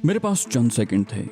मेरे पास चंद सेकंड थे।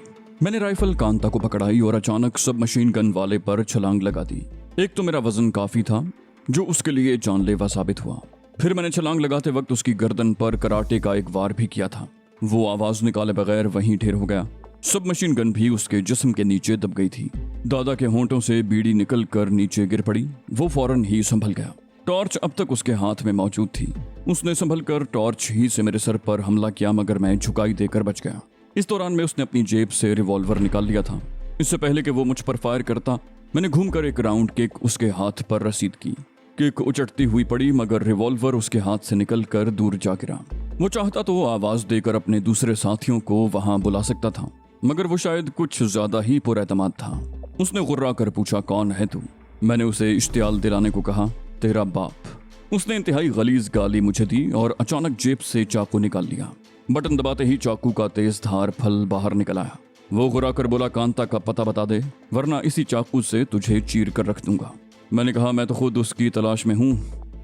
मैंने राइफल कांता को पकड़ाई और अचानक सब मशीन गन वाले पर छलांग लगा दी। एक तो मेरा वजन काफी था जो उसके लिए जानलेवा साबित हुआ। फिर मैंने छलांग लगाते वक्त उसकी गर्दन पर कराटे का एक वार भी किया था। वो आवाज निकाले बगैर वहीं ढेर हो गया। सब मशीन गन भी उसके जिस्म के नीचे दब गई थी। दादा के होंठों से बीड़ी निकल कर नीचे गिर पड़ी। वो फौरन ही संभल गया। टॉर्च अब तक उसके हाथ में मौजूद थी। उसने संभल कर टॉर्च ही से मेरे सर पर हमला किया, मगर मैं झुकाई देकर बच गया। इस दौरान में उसने अपनी जेब से रिवॉल्वर निकाल लिया था। इससे पहले कि वो मुझ पर फायर करता, मैंने घूमकर एक राउंड किक उसके हाथ पर रसीद की। किक उचटती हुई पड़ी, मगर रिवॉल्वर उसके हाथ से निकल कर दूर जा गिरा। वो चाहता तो आवाज देकर अपने दूसरे साथियों को वहां बुला सकता था, मगर वो शायद कुछ ज्यादा ही पुरएतमाद था। उसने गुर्रा कर पूछा, कौन है तू? मैंने उसे इश्तियाल दिलाने को कहा, तेरा बाप। उसने इंतहाई गलीज गाली मुझे दी और अचानक जेब से चाकू निकाल लिया। बटन दबाते ही चाकू का तेज धार फल बाहर निकल आया। वो गुर्रा कर बोला, कांता का पता बता दे, वरना इसी चाकू से तुझे चीर कर रख दूंगा। मैंने कहा, मैं तो खुद उसकी तलाश में हूँ।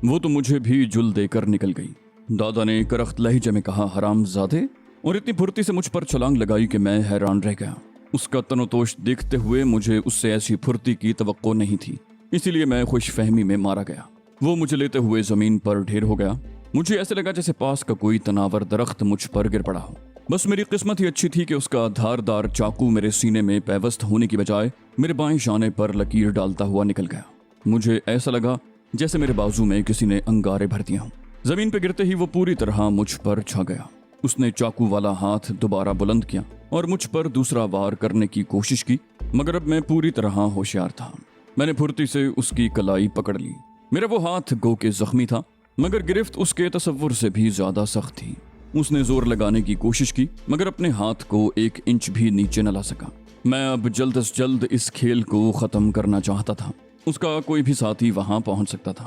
वो तो मुझे भी जुल देकर निकल गई। दादा ने करख्त लहजे में कहा, हरामजादे, और इतनी फुर्ती से मुझ पर छलांग लगाई कि मैं हैरान रह गया। उसका तनोतोष देखते हुए मुझे उससे ऐसी फुर्ती की तवक्को नहीं थी, इसीलिए मैं खुशफहमी में मारा गया। वो मुझे लेते हुए जमीन पर ढेर हो गया। मुझे ऐसे लगा जैसे पास का कोई तनावर दरख्त मुझ पर गिर पड़ा हो। बस मेरी किस्मत ही अच्छी थी कि उसका धारदार चाकू मेरे सीने में पैवस्त होने की बजाय मेरे बाएं शाने पर लकीर डालता हुआ निकल गया। मुझे ऐसा लगा जैसे मेरे बाजू में किसी ने अंगारे भर दिया हों। जमीन पर गिरते ही वो पूरी तरह मुझ पर छा गया। उसने चाकू वाला हाथ दोबारा बुलंद किया और मुझ पर दूसरा वार करने की कोशिश की, मगर अब मैं पूरी तरह होशियार था। मैंने फुर्ती से उसकी कलाई पकड़ ली। मेरा वो हाथ गो के जख्मी था, मगर गिरफ्त उसके तसव्वुर से भी ज्यादा सख्त थी। उसने जोर लगाने की कोशिश की, मगर अपने हाथ को 1 इंच भी नीचे न ला सका। मैं अब जल्द से जल्द इस खेल को खत्म करना चाहता था। उसका कोई भी साथी वहां पहुंच सकता था।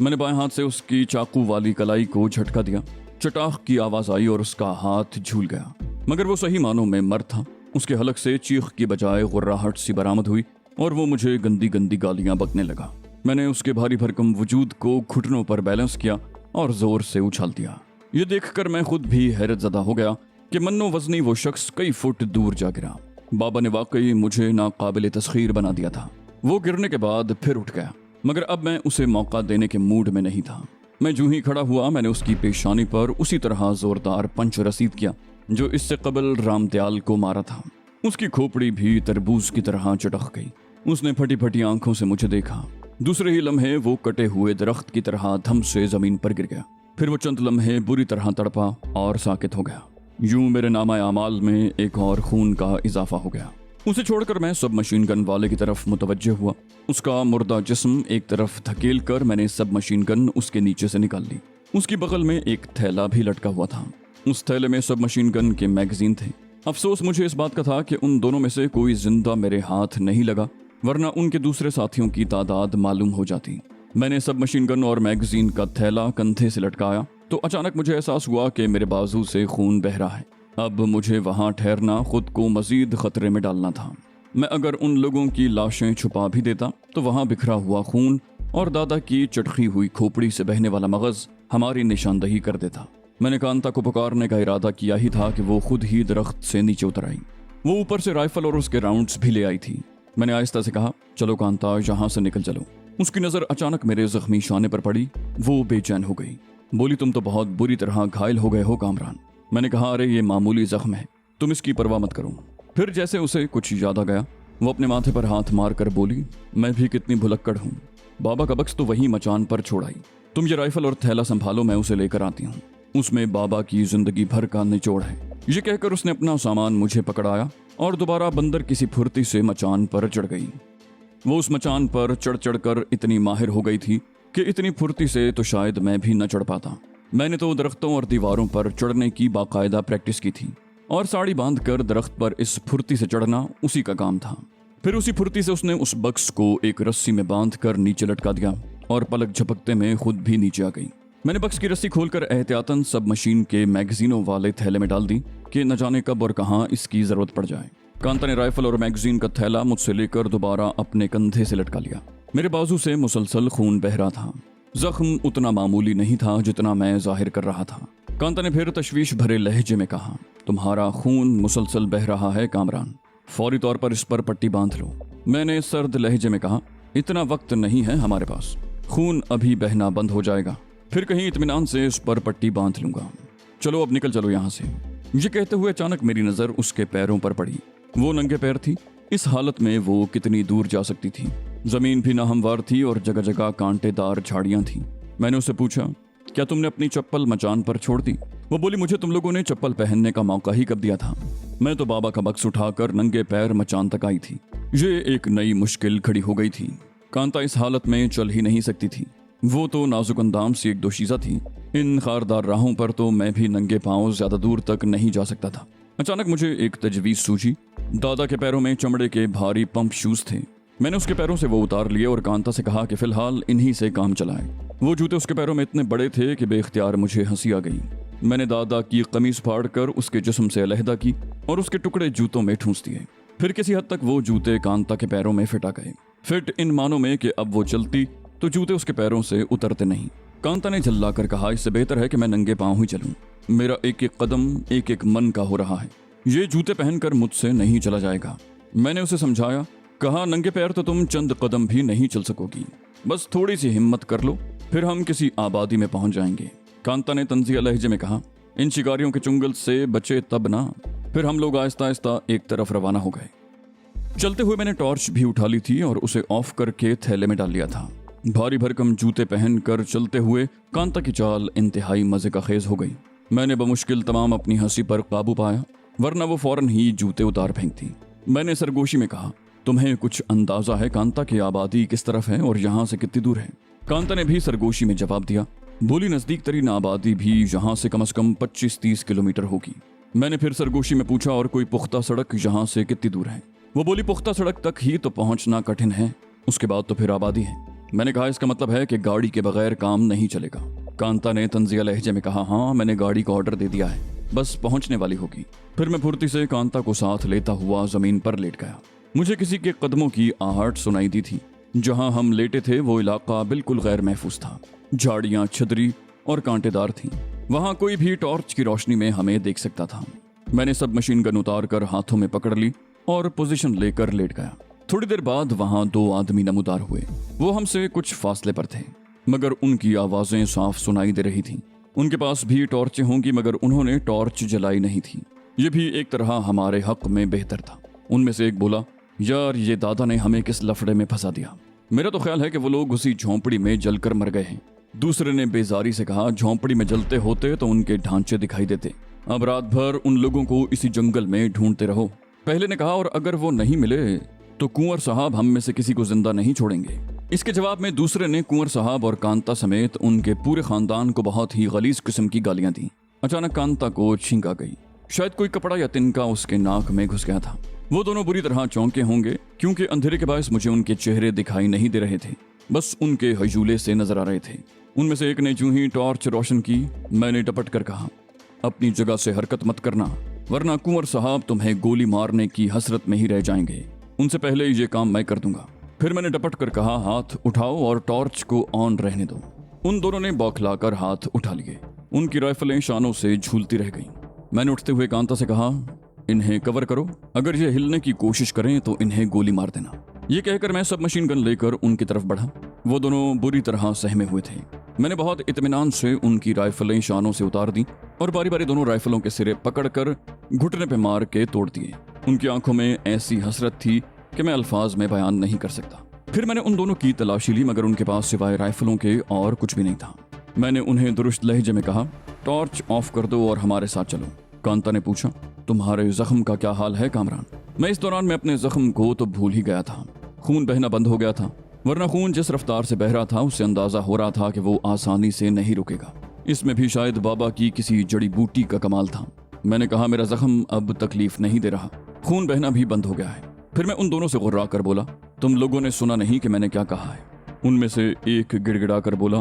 मैंने बाएं हाथ से उसकी चाकू वाली कलाई को झटका दिया। चटाख की आवाज आई और उसका हाथ झूल गया, मगर वो सही मानों में मर्द था। उसके हलक से चीख की बजाय गुर्राहट सी बरामद हुई और वो मुझे गंदी गंदी गालियां बकने लगा। मैंने उसके भारी भरकम वजूद को घुटनों पर बैलेंस किया और जोर से उछाल दिया। ये देखकर मैं खुद भी हैरत ज़दा हो गया कि मन्नो वजनी वो शख्स कई फुट दूर जा गिरा। बाबा ने वाकई मुझे नाकाबिले तस्खीर बना दिया था। वो गिरने के बाद फिर उठ गया, मगर अब मैं उसे मौका देने के मूड में नहीं था। मैं जूं ही खड़ा हुआ, मैंने उसकी पेशानी पर उसी तरह जोरदार पंच रसीद किया जो इससे कबल रामदयाल को मारा था। उसकी खोपड़ी भी तरबूज की तरह चटक गई। उसने फटी फटी आंखों से मुझे देखा। दूसरे ही लम्हे वो कटे हुए दरख्त की तरह धम से जमीन पर गिर गया। फिर वो चंद लम्हे बुरी तरह तड़पा और साकित हो गया। यूं मेरे नामा आमाल में एक और खून का इजाफा हो गया। उसे छोड़कर मैं सब मशीन गन वाले की तरफ मुतवज्जे हुआ। उसका मुर्दा जिस्म एक तरफ धकेल कर मैंने सब मशीन गन उसके नीचे से निकाल ली। उसकी बगल में एक थैला भी लटका हुआ था। उस थैले में सब मशीन गन के मैगजीन थे। अफसोस मुझे इस बात का था कि उन दोनों में से कोई जिंदा मेरे हाथ नहीं लगा, वरना उनके दूसरे साथियों की तादाद मालूम हो जाती। मैंने सब मशीन गन और मैगजीन का थैला कंधे से लटकाया तो अचानक मुझे एहसास हुआ कि मेरे बाजू से खून बह रहा है। अब मुझे वहां ठहरना खुद को मजीद खतरे में डालना था। मैं अगर उन लोगों की लाशें छुपा भी देता तो वहां बिखरा हुआ खून और दादा की चटकी हुई खोपड़ी से बहने वाला मगज हमारी निशानदही कर देता। मैंने कांता को पुकारने का इरादा किया ही था कि वो खुद ही दरख्त से नीचे उतर आई। वो ऊपर से राइफल और उसके राउंड्स भी ले आई थी। मैंने आहिस्ता से कहा, चलो कांता, यहाँ से निकल चलो। उसकी नजर अचानक मेरे जख्मी शाने पर पड़ी। वो बेचैन हो गई। बोली, तुम तो बहुत बुरी तरह घायल हो गए हो कामरान। मैंने कहा, अरे ये मामूली जख्म है, तुम इसकी परवाह मत करो। फिर जैसे उसे कुछ याद आ गया, वो अपने माथे पर हाथ मार कर बोली, मैं भी कितनी भुलक्कड़ हूँ। बाबा का बक्स तो वही मचान पर छोड़ आई। तुम ये राइफल और थैला संभालो, मैं उसे लेकर आती हूँ। उसमें बाबा की जिंदगी भर का निचोड़ है। ये कहकर उसने अपना सामान मुझे पकड़ाया और दोबारा बंदर किसी फुर्ती से मचान पर चढ़ गई। वो उस मचान पर चढ़ चढ़ कर इतनी माहिर हो गई थी कि इतनी फुर्ती से तो शायद मैं भी न चढ़ पाता। मैंने तो दरख्तों और दीवारों पर चढ़ने की बाकायदा प्रैक्टिस की थी और साड़ी बांधकर दरख्त पर इस फुर्ती से चढ़ना उसी का काम था। फिर उसी फुर्ती से उसने उस बक्स को एक रस्सी में बांधकर नीचे लटका दिया और पलक झपकते में खुद भी नीचे आ गई। मैंने बक्स की रस्सी खोलकर एहतियातन सब मशीन के मैगजीनों वाले थैले में डाल दी कि न जाने कब और कहां इसकी जरूरत पड़ जाए। कांता ने राइफल और मैगजीन का थैला मुझसे लेकर दोबारा अपने कंधे से लटका लिया। मेरे बाजू से मुसलसल खून बह रहा था। जख्म उतना मामूली नहीं था जितना मैं जाहिर कर रहा था। कांता ने फिर तशवीश भरे लहजे में कहा, तुम्हारा खून मुसलसल बह रहा है कामरान, फौरी तौर पर इस पर पट्टी बांध लो। मैंने सर्द लहजे में कहा, इतना वक्त नहीं है हमारे पास, खून अभी बहना बंद हो जाएगा, फिर कहीं इत्मीनान से इस पर पट्टी बांध लूंगा। चलो अब निकल चलो यहाँ से। ये कहते हुए अचानक मेरी नज़र उसके पैरों पर पड़ी। वो नंगे पैर थी। इस हालत में वो कितनी दूर जा सकती थी? जमीन भी नाहमवार थी और जगह जगह कांटेदार झाड़ियां थी। मैंने उससे पूछा, क्या तुमने अपनी चप्पल मचान पर छोड़ दी? वो बोली, मुझे तुम लोगों ने चप्पल पहनने का मौका ही कब दिया था? मैं तो बाबा का बक्स उठाकर नंगे पैर मचान तक आई थी। ये एक नई मुश्किल खड़ी हो गई थी। कांता इस हालत में चल ही नहीं सकती थी। वो तो नाजुक अंदाम सी एक दोशीज़ा थी। इन खारदार राहों पर तो मैं भी नंगे पांव ज्यादा दूर तक नहीं जा सकता था। अचानक मुझे एक तजवीज़ सूझी। दादा के पैरों में चमड़े के भारी पंप शूज थे। मैंने उसके पैरों से वो उतार लिए और कांता से कहा कि फिलहाल इन्हीं से काम चलाएं। वो जूते उसके पैरों में इतने बड़े थे कि बेख्तियार मुझे हंसी आ गई। मैंने दादा की कमीज फाड़कर उसके जिस्म से अलहदा की और उसके टुकड़े जूतों में ठूंस दिए। फिर किसी हद तक वो जूते कांता के पैरों में फिट आ गए। फिट इन मानों में कि अब वो चलती तो जूते उसके पैरों से उतरते नहीं। कांता ने झल्ला कर कहा, इससे बेहतर है कि मैं नंगे पांव ही चलूं। मेरा एक एक कदम एक एक मन का हो रहा है। ये जूते पहनकर मुझसे नहीं चला जाएगा। मैंने उसे समझाया, कहा, नंगे पैर तो तुम चंद कदम भी नहीं चल सकोगी, बस थोड़ी सी हिम्मत कर लो, फिर हम किसी आबादी में पहुंच जाएंगे। कांता ने तंजिया लहजे में कहा, इन शिकारियों के चुंगल से बचे तब ना। फिर हम लोग आहिस्ता आहिस्ता एक तरफ रवाना हो गए। चलते हुए मैंने टॉर्च भी उठा ली थी और उसे ऑफ करके थैले में डाल लिया था। भारी भरकम जूते पहनकर चलते हुए कांता की चाल इंतहाई मजे का खेज हो गई। मैंने बमुश्किल तमाम अपनी हंसी पर काबू पाया, वरना वो फौरन ही जूते उतार फेंकती। मैंने सरगोशी में कहा, तुम्हें कुछ अंदाजा है कांता की आबादी किस तरफ है और यहाँ से कितनी दूर है? कांता ने भी सरगोशी में जवाब दिया। बोली, नजदीक तरीन आबादी भी यहाँ से कम 25-30 किलोमीटर होगी। मैंने फिर सरगोशी में पूछा, और कोई पुख्ता सड़क यहाँ से कितनी दूर है? वो बोली, पुख्ता सड़क तक ही तो पहुँचना कठिन है, उसके बाद तो फिर आबादी है। मैंने कहा, इसका मतलब है कि गाड़ी के बगैर काम नहीं चलेगा। कांता ने तंजिया लहजे में कहा, हाँ, मैंने गाड़ी को ऑर्डर दे दिया है, बस पहुंचने वाली होगी। फिर मैं फुर्ती से कांता को साथ लेता हुआ जमीन पर लेट गया। मुझे किसी के कदमों की आहट सुनाई दी थी। जहां हम लेटे थे वो इलाका बिल्कुल गैर महफूज था। झाड़ियां छिद्री और कांटेदार थीं। वहां कोई भी टॉर्च की रोशनी में हमें देख सकता था। मैंने सब मशीन गन उतार कर हाथों में पकड़ ली और पोजीशन लेकर लेट गया। थोड़ी देर बाद वहां 2 आदमी नमूदार हुए। वो हमसे कुछ फासले पर थे, मगर उनकी आवाजें साफ सुनाई दे रही थीं। उनके पास भी टॉर्चें होंगी, मगर उन्होंने टॉर्च जलाई नहीं थी। ये भी एक तरह हमारे हक में बेहतर था। उनमें से एक बोला, यार, ये दादा ने हमें किस लफड़े में फंसा दिया। मेरा तो ख्याल है कि वो लोग उसी झोंपड़ी में जलकर मर गए हैं। दूसरे ने बेजारी से कहा, झोंपड़ी में जलते होते तो उनके ढांचे दिखाई देते। अब रात भर उन लोगों को इसी जंगल में ढूंढते रहो। पहले ने कहा, और अगर वो नहीं मिले तो कुंवर साहब हम में से किसी को जिंदा नहीं छोड़ेंगे। इसके जवाब में दूसरे ने कुंवर साहब और कांता समेत उनके पूरे खानदान को बहुत ही गलीज किस्म की गालियां दी। अचानक कांता को छींक आ गई। शायद कोई कपड़ा या तिनका उसके नाक में घुस गया था। वो दोनों बुरी तरह चौंके होंगे, क्योंकि अंधेरे के बायस मुझे उनके चेहरे दिखाई नहीं दे रहे थे, बस उनके हजूले से नजर आ रहे थे। उनमें से एक ने जूं ही टॉर्च रोशन की, मैंने डपट कर कहा, अपनी जगह से हरकत मत करना, वरना कुंवर साहब तुम्हें गोली मारने की हसरत में ही रह जाएंगे। उनसे पहले ये काम मैं कर दूंगा। फिर मैंने डपट कर कहा, हाथ उठाओ और टॉर्च को ऑन रहने दो। उन दोनों ने बौखलाकर हाथ उठा लिए। उनकी राइफलें शानों से झूलती रह गईं। मैंने उठते हुए कांता से कहा, इन्हें कवर करो, अगर ये हिलने की कोशिश करें तो इन्हें गोली मार देना। ये कहकर मैं सब मशीन गन लेकर उनकी तरफ बढ़ा। वो दोनों बुरी तरह सहमे हुए थे। मैंने बहुत इत्मीनान से उनकी राइफलें शानों से उतार दी और बारी बारी दोनों राइफलों के सिरे पकड़कर घुटने पे मार के तोड़ दिए। उनकी आंखों में ऐसी हसरत थी कि मैं अल्फाज में बयान नहीं कर सकता। फिर मैंने उन दोनों की तलाशी ली, मगर उनके पास सिवाय राइफलों के और कुछ भी नहीं था। मैंने उन्हें दुरुस्त लहजे में कहा, टॉर्च ऑफ कर दो और हमारे साथ चलो। कांता ने पूछा, तुम्हारे जख्म का क्या हाल है कामरान? मैं इस दौरान में अपने जख्म को तो भूल ही गया था। खून बहना बंद हो गया था, वरना खून जिस रफ्तार से बह रहा था उससे अंदाजा हो रहा था कि वो आसानी से नहीं रुकेगा। इसमें भी शायद बाबा की किसी जड़ी बूटी का कमाल था। मैंने कहा, मेरा जख्म अब तकलीफ नहीं दे रहा, खून बहना भी बंद हो गया है। फिर मैं उन दोनों से गुर्रा कर बोला, तुम लोगों ने सुना नहीं कि मैंने क्या कहा है? उनमें से एक गिड़गिड़ा कर बोला,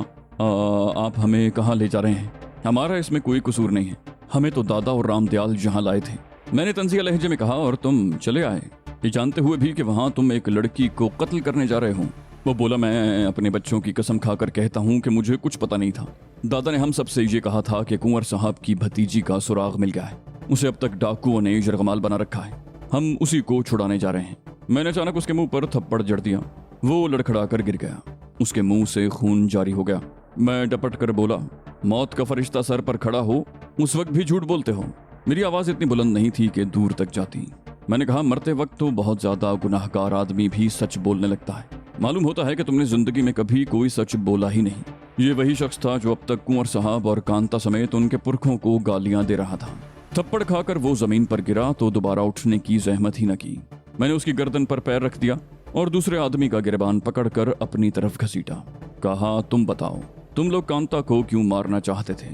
आप हमें कहाँ ले जा रहे हैं? हमारा इसमें कोई कसूर नहीं है, हमें तो दादा और रामदयाल यहाँ लाए थे। मैंने तंजिया लहजे में कहा, और तुम चले आए ये जानते हुए भी कि वहाँ तुम एक लड़की को कत्ल करने जा रहे हो? वो बोला, मैं अपने बच्चों की कसम खाकर कहता हूँ कि मुझे कुछ पता नहीं था। दादा ने हम सबसे ये कहा था कि कुंवर साहब की भतीजी का सुराग मिल गया है। उसे अब तक डाकुओं ने यरगमाल बना रखा है। हम उसी को छुड़ाने जा रहे हैं। मैंने अचानक उसके मुंह पर थप्पड़ जड़ दिया। वो लड़खड़ा कर गिर गया। उसके मुंह से खून जारी हो गया। मैं डपट कर बोला, मौत का फरिश्ता सर पर खड़ा हो उस वक्त भी झूठ बोलते हो। मेरी आवाज इतनी बुलंद नहीं थी कि दूर तक जाती। मैंने कहा, मरते वक्त तो बहुत ज्यादा गुनाहगार आदमी भी सच बोलने लगता है। मालूम होता है कि तुमने जिंदगी में कभी कोई सच बोला ही नहीं। ये वही शख्स था जो अब तक कुंवर साहब और कांता समेत उनके पुरखों को गालियां दे रहा था। थप्पड़ खाकर वो जमीन पर गिरा तो दोबारा उठने की जहमत ही न की। मैंने उसकी गर्दन पर पैर रख दिया और दूसरे आदमी का गिरबान पकड़कर अपनी तरफ घसीटा। कहा, तुम बताओ, तुम लोग कांता को क्यों मारना चाहते थे?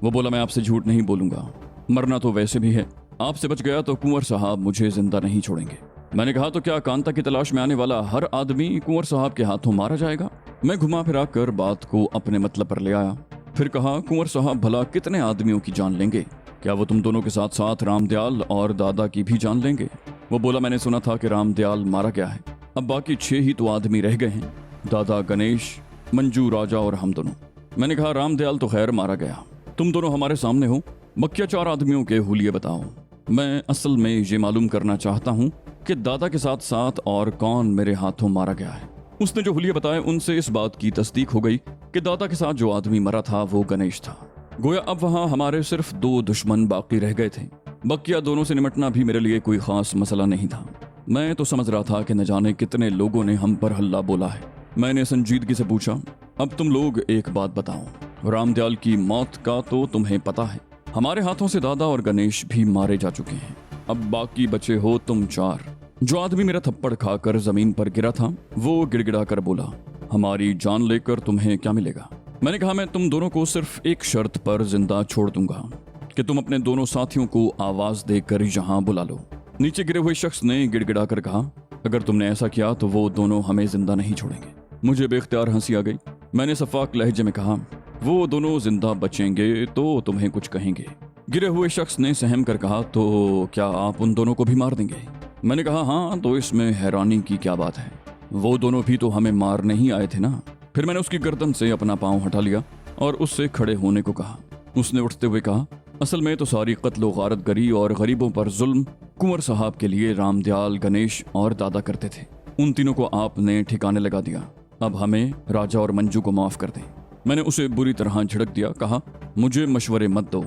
वो बोला, मैं आपसे झूठ नहीं बोलूंगा, मरना तो वैसे भी है। आपसे बच गया तो कुंवर साहब मुझे जिंदा नहीं छोड़ेंगे। मैंने कहा, तो क्या कांता की तलाश में आने वाला हर आदमी कुंवर साहब के हाथों मारा जाएगा? मैं घुमा फिरा कर बात को अपने मतलब पर ले आया। फिर कहा, कुंवर साहब भला कितने आदमियों की जान लेंगे? क्या वो तुम दोनों के साथ साथ रामदयाल और दादा की भी जान लेंगे? वो बोला, मैंने सुना था कि रामदयाल मारा गया है। अब बाकी 6 ही तो आदमी रह गए हैं, दादा, गणेश, मंजू, राजा और हम दोनों। मैंने कहा, रामदयाल तो खैर मारा गया, तुम दोनों हमारे सामने हो, बकिया 4 आदमियों के हुलिये बताओ। मैं असल में ये मालूम करना चाहता हूँ कि दादा के साथ साथ और कौन मेरे हाथों मारा गया है। उसने जो हुलिये बताए उनसे इस बात की तस्दीक हो गई कि दादा के साथ जो आदमी मरा था वो गणेश था। गोया अब वहां हमारे सिर्फ 2 दुश्मन बाकी रह गए थे। बकिया दोनों से निपटना भी मेरे लिए कोई खास मसला नहीं था। मैं तो समझ रहा था कि न जाने कितने लोगों ने हम पर हल्ला बोला है। मैंने संजीदगी से पूछा, अब तुम लोग एक बात बताओ, रामदयाल की मौत का तो तुम्हें पता है, हमारे हाथों से दादा और गणेश भी मारे जा चुके हैं। अब बाकी बचे हो तुम 4। जो आदमी मेरा थप्पड़ खाकर जमीन पर गिरा था वो गिड़गिड़ा कर बोला, हमारी जान लेकर तुम्हें क्या मिलेगा? मैंने कहा, मैं तुम दोनों को सिर्फ एक शर्त पर जिंदा छोड़ दूंगा कि तुम अपने दोनों साथियों को आवाज देकर यहाँ बुला लो। नीचे गिरे हुए शख्स ने गिड़गिड़ा कर कहा, अगर तुमने ऐसा किया तो वो दोनों हमें जिंदा नहीं छोड़ेंगे। मुझे बेख्तियार हंसी आ गई। मैंने सफाक लहजे में कहा, वो दोनों जिंदा बचेंगे तो तुम्हें कुछ कहेंगे। गिरे हुए शख्स ने सहम कर कहा, तो क्या आप उन दोनों को भी मार देंगे? मैंने कहा, हाँ, तो इसमें हैरानी की क्या बात है, वो दोनों भी तो हमें मारने ही आए थे ना। फिर मैंने उसकी गर्दन से अपना पांव हटा लिया और उससे खड़े होने को कहा। उसने उठते हुए कहा, असल में तो सारी कत्लो गारतगरी और गरीबों पर जुल्म कुंवर साहब के लिए रामदयाल, गणेश और दादा करते थे। उन तीनों को आपने ठिकाने लगा दिया। अब हमें, राजा और मंजू को माफ कर दें। मैंने उसे बुरी तरह झिड़क दिया। कहा, मुझे मशवरे मत दो,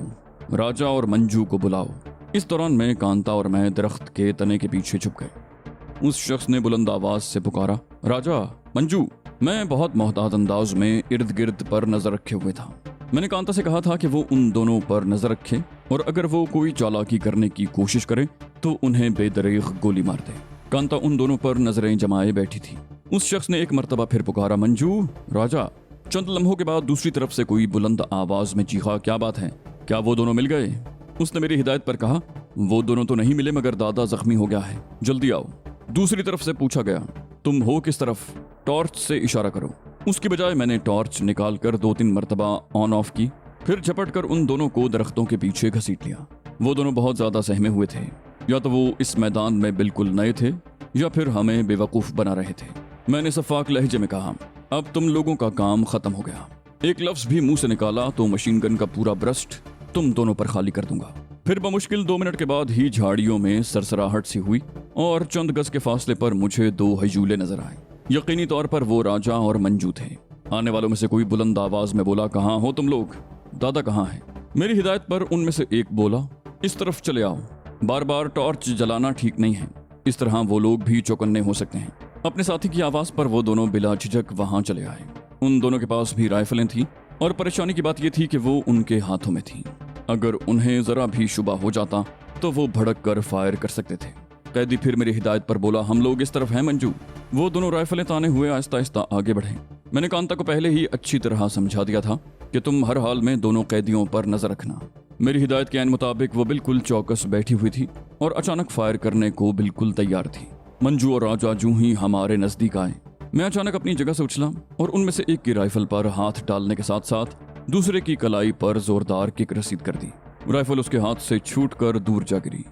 राजा और मंजू को बुलाओ। इस दौरान मैं, कांता और मैं दरख्त के तने के पीछे छुप गए। उस शख्स ने बुलंद आवाज से पुकारा, राजा, मंजू। मैं बहुत मोहतात अंदाज में इर्द गिर्द पर नजर रखे हुए था। मैंने कांता से कहा था कि वो उन दोनों पर नजर रखे और अगर वो कोई चालाकी करने की कोशिश करे तो उन्हें बेदरीग गोली मार दे। कांता उन दोनों पर नजरें जमाए बैठी थी। उस शख्स ने एक मर्तबा फिर पुकारा, मंजू, राजा। चंद लम्हों के बाद दूसरी तरफ से कोई बुलंद आवाज में चीखा, क्या बात है, क्या वो दोनों मिल गए? उसने मेरी हिदायत पर कहा, वो दोनों तो नहीं मिले मगर दादा जख्मी हो गया है, जल्दी आओ। दूसरी तरफ से पूछा गया, तुम हो किस तरफ? टॉर्च से इशारा करो। उसकी बजाय मैंने टॉर्च निकालकर 2-3 मर्तबा ऑन ऑफ की, फिर झपट कर उन दोनों को दरख्तों के पीछे घसीट लिया। वो दोनों बहुत ज्यादा सहमे हुए थे, या तो वो इस मैदान में बिल्कुल नए थे या फिर हमें बेवकूफ बना रहे थे। मैंने सफाक लहजे में कहा, अब तुम लोगों का काम खत्म हो गया। एक लफ्ज भी मुंह से निकाला तो मशीन गन का पूरा ब्रस्ट तुम दोनों पर खाली कर दूंगा। फिर बमुश्किल 2 मिनट के बाद ही झाड़ियों में सरसराहट सी हुई और चंद गज के फासले पर मुझे 2 हजूले नजर आए। यकीनी तौर पर वो राजा और मंजू थे। आने वालों में से कोई बुलंद आवाज में बोला, कहाँ हो तुम लोग? दादा कहाँ है? मेरी हिदायत पर उनमें से एक बोला, इस तरफ चले आओ। बार बार टॉर्च जलाना ठीक नहीं है, इस तरह वो लोग भी चौकन्ने हो सकते हैं। अपने साथी की आवाज पर वो दोनों बिला झिझक वहां चले आए। उन दोनों के पास भी राइफलें थी और परेशानी की बात यह थी कि वो उनके हाथों में थी। अगर उन्हें जरा भी शुबा हो जाता तो वो भड़क कर फायर कर सकते थे। कैदी फिर मेरी हिदायत पर बोला, हम लोग इस तरफ हैं मंजू। वो दोनों राइफलें ताने हुए आहिस्ता आहिस्ता आगे बढ़े। मैंने कांता को पहले ही अच्छी तरह समझा दिया था कि तुम हर हाल में दोनों कैदियों पर नजर रखना। मेरी हिदायत के ऐन मुताबिक वो बिल्कुल चौकस बैठी हुई थी और अचानक फायर करने को बिल्कुल तैयार थी। मंजू और राजा जूं ही हमारे नजदीक आए, मैं अचानक अपनी जगह से उछला और उनमें से एक की राइफल पर हाथ डालने के साथ साथ दूसरे की कलाई पर जोरदार किक रसीद कर दी। राइफल उसके हाथ से छूटकर दूर जा गिरी।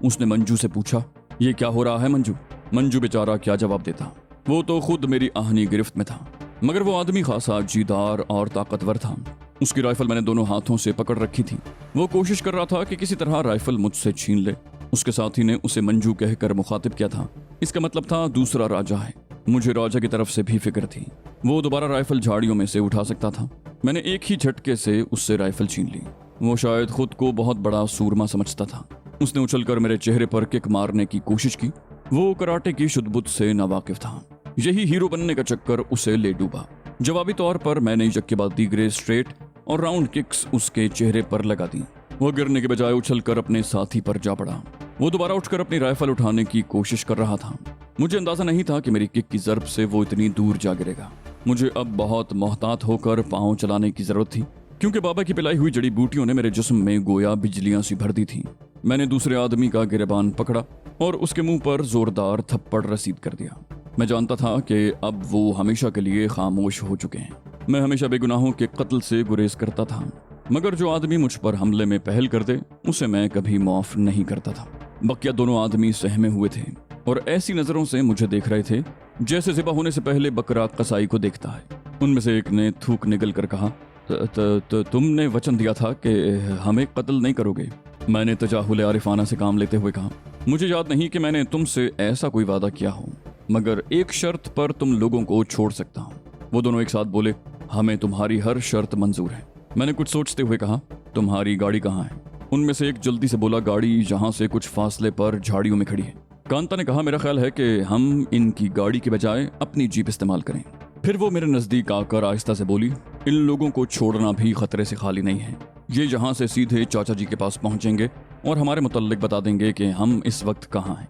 उसने मंजू से पूछा, ये क्या हो रहा है मंजू? मंजू बेचारा क्या जवाब देता, वो तो खुद मेरी आहनी गिरफ्त में था, मगर वो आदमी खासा जीदार और ताकतवर था। उसकी राइफल मैंने दोनों हाथों से पकड़ रखी थी। वो कोशिश कर रहा था कि किसी तरह राइफल मुझसे छीन ले। उसके साथी ने उसे मंजू कहकर मुखातिब किया था। इसका मतलब था दूसरा राजा है। मुझे राजा की तरफ से भी फिक्र थी। वो दोबारा राइफल झाड़ियों में से उठा सकता था। मैंने एक ही झटके से उससे राइफल छीन ली। वो शायद खुद को बहुत बड़ा सूरमा समझता था। उसने उछलकर मेरे चेहरे पर किक मारने की कोशिश की। वो कराटे की शुद्ध-बुद्ध से नावाकिफ था। यही हीरो बनने का चक्कर उसे ले डूबा। जवाबी तौर पर मैंने यक्के बाद दीगरे स्ट्रेट और राउंड किक्स उसके चेहरे पर लगा दी। वो गिरने के बजाय उछलकर अपने साथी पर जा पड़ा। वो दोबारा उठकर अपनी राइफल उठाने की कोशिश कर रहा था। मुझे अंदाजा नहीं था कि मेरी किक की ज़रब से वो इतनी दूर जा गिरेगा। मुझे अब बहुत मोहतात होकर पांव चलाने की जरूरत थी, क्योंकि बाबा की पिलाई हुई जड़ी बूटियों ने मेरे जिस्म में गोया बिजलियां सी भर दी थी। मैंने दूसरे आदमी का गिरेबान पकड़ा और उसके मुंह पर जोरदार थप्पड़ रसीद कर दिया। मैं जानता था कि अब वो हमेशा के लिए खामोश हो चुके हैं। मैं हमेशा बेगुनाहों के कत्ल से गुरेज करता था, मगर जो आदमी मुझ पर हमले में पहल कर दे उसे मैं कभी माफ नहीं करता था। बकिया दोनों आदमी सहमे हुए थे और ऐसी नजरों से मुझे देख रहे थे जैसे ज़िबा होने से पहले बकरा कसाई को देखता है। उनमें से एक ने थूक निगल कर कहा, तुमने वचन दिया था कि हमें कत्ल नहीं करोगे। मैंने तजाहुल आरिफाना से काम लेते हुए कहा, मुझे याद नहीं कि मैंने तुमसे ऐसा कोई वादा किया हो, मगर एक शर्त पर तुम लोगों को छोड़ सकता हूँ। वो दोनों एक साथ बोले, हमें तुम्हारी हर शर्त मंजूर है। मैंने कुछ सोचते हुए कहा, तुम्हारी गाड़ी कहाँ है? उनमें से एक जल्दी से बोला, गाड़ी जहाँ से कुछ फासले पर झाड़ियों में खड़ी है। कांता ने कहा, मेरा ख्याल है कि हम इनकी गाड़ी के बजाय अपनी जीप इस्तेमाल करें। फिर वो मेरे नजदीक आकर आहिस्ता से बोली, इन लोगों को छोड़ना भी खतरे से खाली नहीं है। ये यहाँ से सीधे चाचा जी के पास पहुंचेंगे और हमारे मुतल्लिक बता देंगे कि हम इस वक्त कहाँ हैं।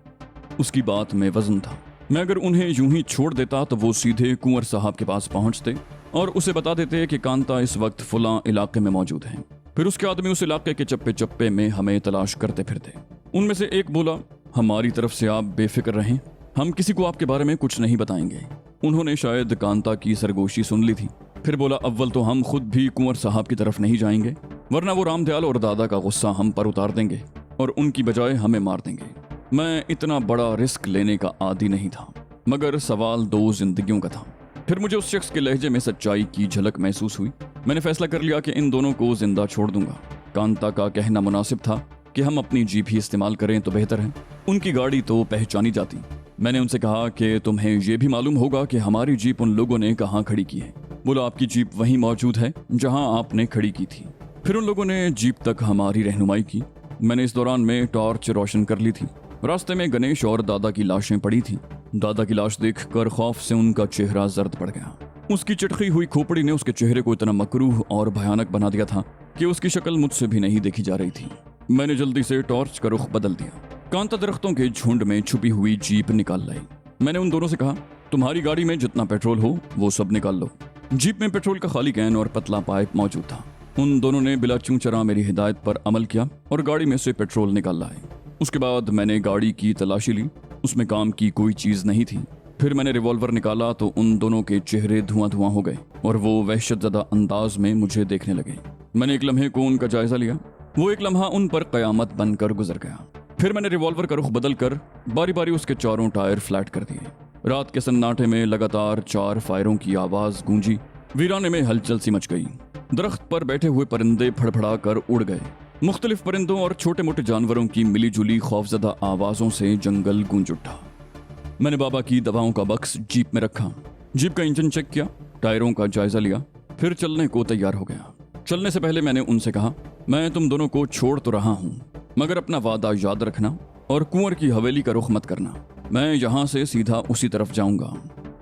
उसकी बात में वजन था। मैं अगर उन्हें यूं ही छोड़ देता तो वो सीधे कुंवर साहब के पास पहुंचते और उसे बता देते कि कांता इस वक्त फुला इलाके में मौजूद है। फिर उसके आदमी उस इलाके के चप्पे चप्पे में हमें तलाश करते फिरते। उनमें से एक बोला, हमारी तरफ से आप बेफिक्र रहें, हम किसी को आपके बारे में कुछ नहीं बताएंगे। उन्होंने शायद कांता की सरगोशी सुन ली थी। फिर बोला, अव्वल तो हम खुद भी कुंवर साहब की तरफ नहीं जाएंगे, वरना वो रामदयाल और दादा का गुस्सा हम पर उतार देंगे और उनकी बजाय हमें मार देंगे। मैं इतना बड़ा रिस्क लेने का आदी नहीं था, मगर सवाल दो जिंदगियों का था। फिर मुझे उस शख्स के लहजे में सच्चाई की झलक महसूस हुई। मैंने फैसला कर लिया कि इन दोनों को जिंदा छोड़ दूंगा। कांता का कहना मुनासिब था कि हम अपनी जीप ही इस्तेमाल करें तो बेहतर है, उनकी गाड़ी तो पहचानी जाती। मैंने उनसे कहा कि तुम्हें यह भी मालूम होगा कि हमारी जीप उन लोगों ने कहाँ खड़ी की है। बोला, आपकी जीप वहीं मौजूद है जहां आपने खड़ी की थी। फिर उन लोगों ने जीप तक हमारी रहनुमाई की। मैंने इस दौरान में टॉर्च रोशन कर ली थी। रास्ते में गणेश और दादा की लाशें पड़ी थी। दादा की लाश देखकर खौफ से उनका चेहरा जर्द पड़ गया। उसकी चटकी हुई खोपड़ी ने उसके चेहरे को इतना मकरूह और भयानक बना दिया था कि उसकी शक्ल मुझसे भी नहीं देखी जा रही थी। मैंने जल्दी से टॉर्च का रुख बदल दिया। कांता दरख्तों के झुंड में छुपी हुई जीप निकाल लाई। मैंने उन दोनों से कहा, तुम्हारी गाड़ी में जितना पेट्रोल हो वो सब निकाल लो। जीप में पेट्रोल का खाली कैन और पतला पाइप मौजूद था। उन दोनों ने बिला चूंचरा मेरी हिदायत पर अमल किया और गाड़ी में से पेट्रोल निकाल लाए। उसके बाद मैंने गाड़ी की तलाशी ली। उसमें काम की कोई चीज नहीं थी। फिर मैंने रिवॉल्वर निकाला तो उन दोनों के चेहरे धुआं धुआं हो गए और वो वहशतज़दा अंदाज में मुझे देखने लगे। मैंने एक लम्हे को उनका जायजा लिया। वो एक लम्हा उन पर कयामत बनकर गुजर गया। फिर मैंने रिवॉल्वर का रुख बदल कर बारी बारी उसके चारों टायर फ्लैट कर दिए। रात के सन्नाटे में लगातार 4 फायरों की आवाज गूंजी। वीराने में हलचल सी मच गई। दरख्त पर बैठे हुए परिंदे फड़फड़ा कर उड़ गए। मुख्तलिफ परिंदों और छोटे मोटे जानवरों की मिली जुली खौफजदा आवाजों से जंगल गूंज उठा। मैंने बाबा की दवाओं का बक्स जीप में रखा। जीप का इंजन चेक किया, टायरों का जायजा लिया, फिर चलने को तैयार हो गया। चलने से पहले मैंने उनसे कहा, मैं तुम दोनों को छोड़ तो रहा हूँ, मगर अपना वादा याद रखना और कुंवर की हवेली का रुख मत करना। मैं यहाँ से सीधा उसी तरफ जाऊंगा।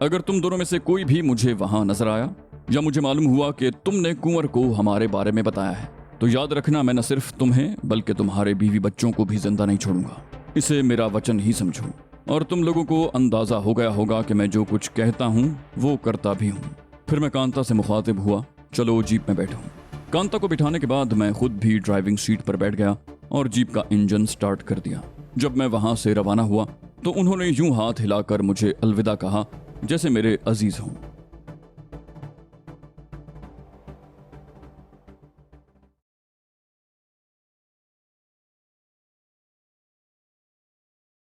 अगर तुम दोनों में से कोई भी मुझे वहां नजर आया या मुझे मालूम हुआ कि तुमने कुंवर को हमारे बारे में बताया है, तो याद रखना मैं न सिर्फ तुम्हें बल्कि तुम्हारे बीवी बच्चों को भी जिंदा नहीं छोड़ूंगा। इसे मेरा वचन ही समझो। और तुम लोगों को अंदाजा हो गया होगा कि मैं जो कुछ कहता हूँ वो करता भी हूँ। फिर मैं कांता से मुखातिब हुआ, चलो जीप में बैठो। कांता को बिठाने के बाद मैं खुद भी ड्राइविंग सीट पर बैठ गया और जीप का इंजन स्टार्ट कर दिया। जब मैं वहां से रवाना हुआ तो उन्होंने यूं हाथ हिलाकर मुझे अलविदा कहा जैसे मेरे अजीज हों।